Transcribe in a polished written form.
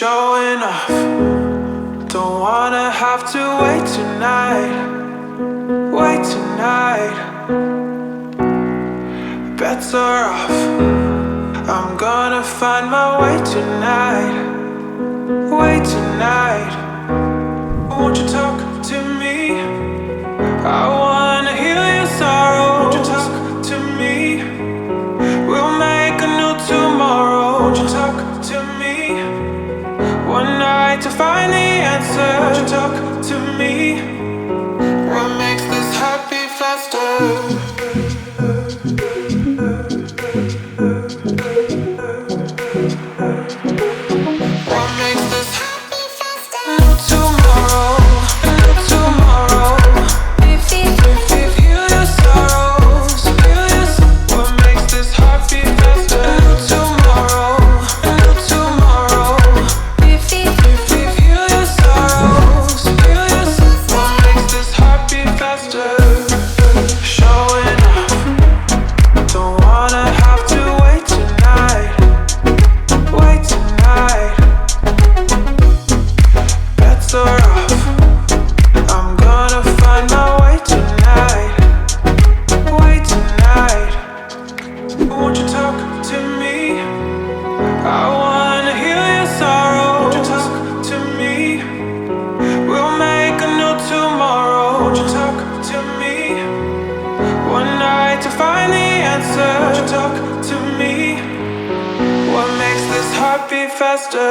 showing off. Don't wanna have to wait tonight. Wait tonight. Bets are off. I'm gonna find my way tonight. Wait tonight. Won't you talk to me? I wanna heal your sorrow. Won't you talk to me? We'll make a new tomorrow. Won't you talk to me? One night to find the answer. Won't you talk to me? What makes this happy faster? What makes this happy faster? New tomorrow, new tomorrow. Heal your sorrows, heal your sorrows. What makes this happy faster? New tomorrow, new tomorrow. Heal your sorrows, heal your sorrows. What makes this happy faster? Showing off. Don't wanna have to wait tonight. Wait tonight. Bets are off. I'm gonna find my way tonight. Wait tonight. Won't you talk to me? I wanna heal your sorrow. Won't you talk to me? We'll make a new tomorrow. Won't you talk to me? One night to find the answer. Won't you talk to me? What makes this heart beat faster?